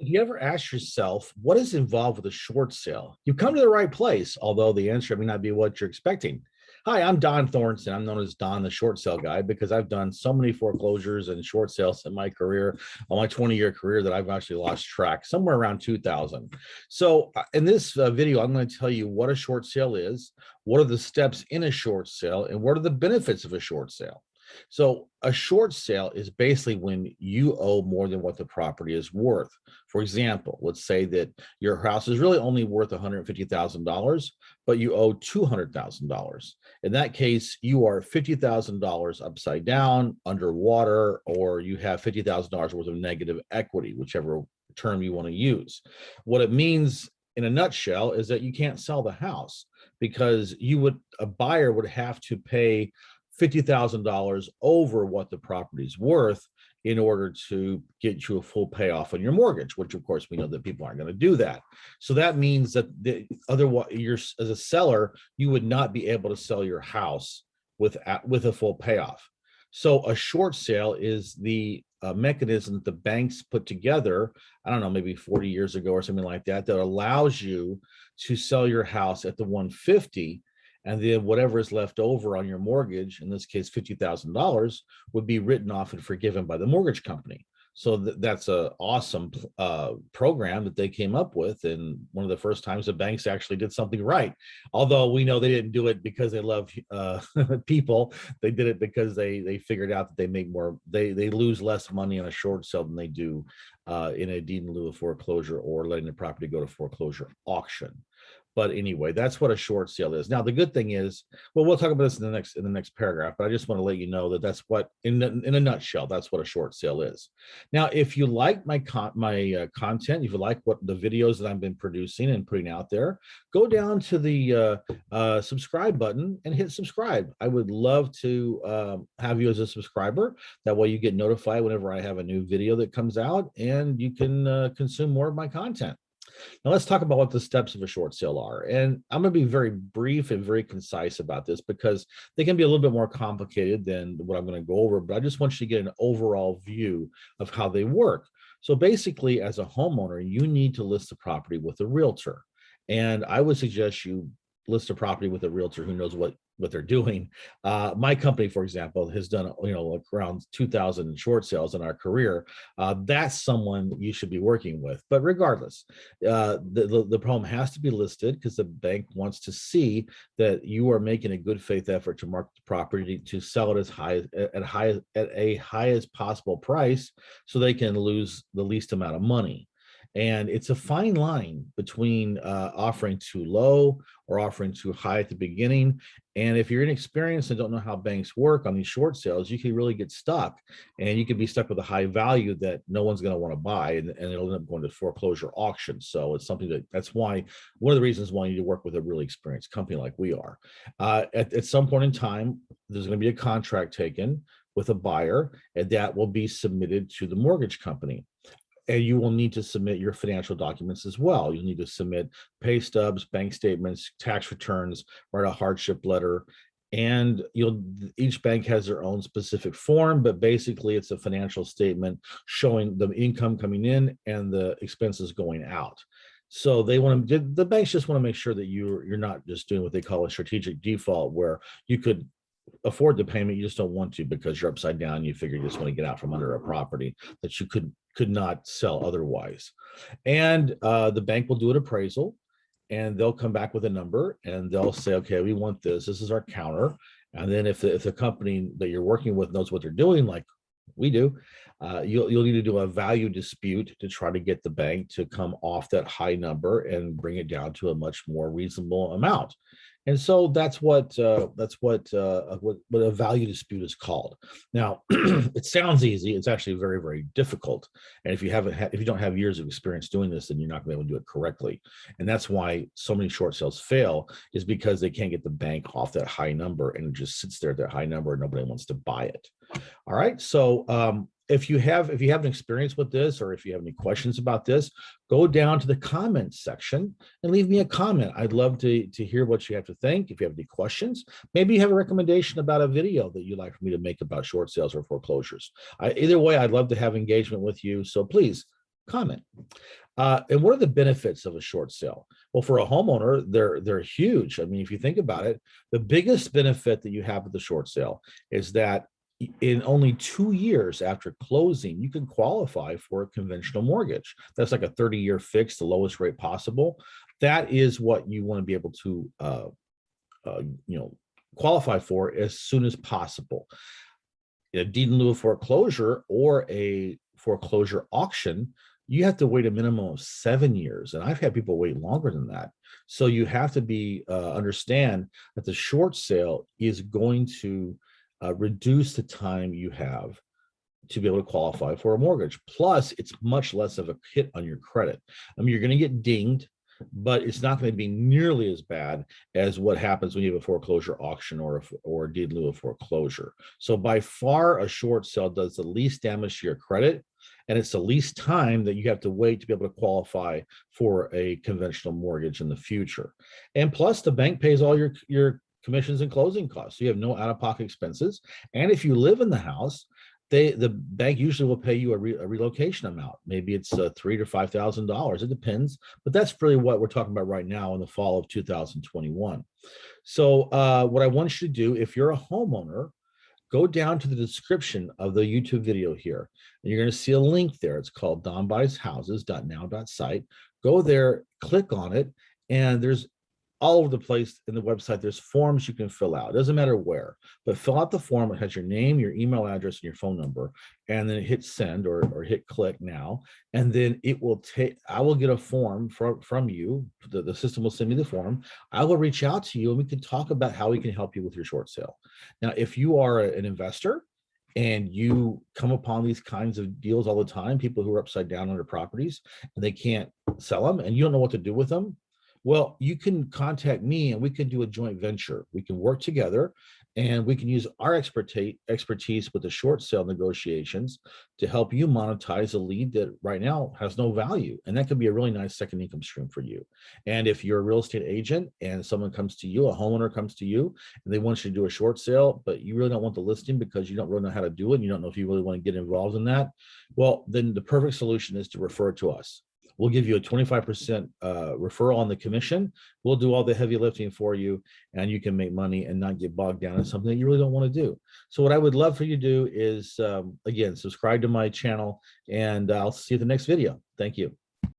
If you ever ask yourself, what is involved with a short sale? You've come to the right place, although the answer may not be what you're expecting. Hi, I'm Dohn Thornton. I'm known as Don, the short sale guy, because I've done so many foreclosures and short sales in my career, on my 20-year career, that I've actually lost track, somewhere around 2000. So in this video, I'm going to tell you what a short sale is, what are the steps in a short sale, and what are the benefits of a short sale. So a short sale is basically when you owe more than what the property is worth. For example, let's say that your house is really only worth $150,000, but you owe $200,000. In that case, you are $50,000 upside down, underwater, or you have $50,000 worth of negative equity, whichever term you want to use. What it means in a nutshell is that you can't sell the house because a buyer would have to pay $50,000 over what the property's worth in order to get you a full payoff on your mortgage, which of course we know that people aren't going to do that. So that means that otherwise, as a seller, you would not be able to sell your house with a full payoff. So a short sale is the mechanism that the banks put together, I don't know, maybe 40 years ago or something like that, that allows you to sell your house at the 150, and then whatever is left over on your mortgage, in this case $50,000, would be written off and forgiven by the mortgage company. So that's an awesome program that they came up with, and one of the first times the banks actually did something right. Although we know they didn't do it because they love people, they did it because they figured out that they make more, they lose less money on a short sale than they do in a deed in lieu of foreclosure or letting the property go to foreclosure auction. But anyway, that's what a short sale is. Now, the good thing is, well, we'll talk about this in the next paragraph, but I just want to let you know that that's what, in a nutshell, that's what a short sale is. Now, if you like my content, if you like what the videos that I've been producing and putting out there, go down to the subscribe button and hit subscribe. I would love to have you as a subscriber. That way you get notified whenever I have a new video that comes out, and you can consume more of my content. Now let's talk about what the steps of a short sale are. And I'm going to be very brief and very concise about this because they can be a little bit more complicated than what I'm going to go over, but I just want you to get an overall view of how they work. So basically, as a homeowner, you need to list the property with a realtor. And I would suggest you list a property with a realtor who knows what they're doing. My company, for example, has done like around 2,000 short sales in our career. That's someone you should be working with. But regardless, the problem has to be listed because the bank wants to see that you are making a good faith effort to market the property to sell it at a highest possible price, so they can lose the least amount of money. And it's a fine line between offering too low or offering too high at the beginning. And if you're inexperienced and don't know how banks work on these short sales, you can really get stuck, and you can be stuck with a high value that no one's going to want to buy, and it'll end up going to foreclosure auction. So it's something that's why, one of the reasons why you need to work with a really experienced company like we are. At some point in time, there's going to be a contract taken with a buyer, and that will be submitted to the mortgage company. And you will need to submit your financial documents as well. You'll need to submit pay stubs, bank statements, tax returns, write a hardship letter, and each bank has their own specific form, but basically it's a financial statement showing the income coming in and the expenses going out. So the banks just want to make sure that you're not just doing what they call a strategic default, where you could afford the payment, you just don't want to because you're upside down. You figure you just want to get out from under a property that you could not sell otherwise. And the bank will do an appraisal, and they'll come back with a number, and they'll say, okay, we want this. This is our counter. And then if the company that you're working with knows what they're doing, like we do, you'll need to do a value dispute to try to get the bank to come off that high number and bring it down to a much more reasonable amount. And so that's what a value dispute is called. Now, it sounds easy. It's actually very, very difficult. And if you don't have years of experience doing this, then you're not going to be able to do it correctly. And that's why so many short sales fail, is because they can't get the bank off that high number, and it just sits there at that high number and nobody wants to buy it. All right. So if you have an experience with this, or if you have any questions about this, go down to the comments section and leave me a comment. I'd love to hear what you have to think. If you have any questions, maybe you have a recommendation about a video that you'd like for me to make about short sales or foreclosures. Either way, I'd love to have engagement with you. So please comment. And what are the benefits of a short sale? Well, for a homeowner, they're huge. I mean, if you think about it, the biggest benefit that you have with the short sale is that in only 2 years after closing, you can qualify for a conventional mortgage. That's like a 30-year fix, the lowest rate possible. That is what you want to be able to, qualify for as soon as possible. A deed in lieu of foreclosure or a foreclosure auction, you have to wait a minimum of 7 years. And I've had people wait longer than that. So you have to be understand that the short sale is going to reduce the time you have to be able to qualify for a mortgage. Plus, it's much less of a hit on your credit. I mean, you're going to get dinged, but it's not going to be nearly as bad as what happens when you have a foreclosure auction or deed in lieu of foreclosure. So by far, a short sale does the least damage to your credit, and it's the least time that you have to wait to be able to qualify for a conventional mortgage in the future. And plus, the bank pays all your commissions and closing costs. So you have no out-of-pocket expenses. And if you live in the house, the bank usually will pay you a relocation amount. Maybe it's $3,000 to $5,000. It depends, but that's really what we're talking about right now in the fall of 2021. So what I want you to do, if you're a homeowner, go down to the description of the YouTube video here, and you're going to see a link there. It's called donbuyshouses.now.site. Go there, click on it, and there's all over the place in the website. There's forms you can fill out. It doesn't matter where, but fill out the form. It has your name, your email address, and your phone number, and then hit send or hit click now. And then it will take, I will get a form from you. The system will send me the form. I will reach out to you and we can talk about how we can help you with your short sale. Now, if you are an investor and you come upon these kinds of deals all the time, people who are upside down on their properties and they can't sell them and you don't know what to do with them, well, you can contact me and we can do a joint venture. We can work together and we can use our expertise with the short sale negotiations to help you monetize a lead that right now has no value. And that could be a really nice second income stream for you. And if you're a real estate agent and someone comes to you, a homeowner comes to you, and they want you to do a short sale, but you really don't want the listing because you don't really know how to do it, and you don't know if you really want to get involved in that, well, then the perfect solution is to refer it to us. We'll give you a 25% referral on the commission. We'll do all the heavy lifting for you, and you can make money and not get bogged down in something that you really don't want to do. So what I would love for you to do is, again, subscribe to my channel, and I'll see you at the next video. Thank you.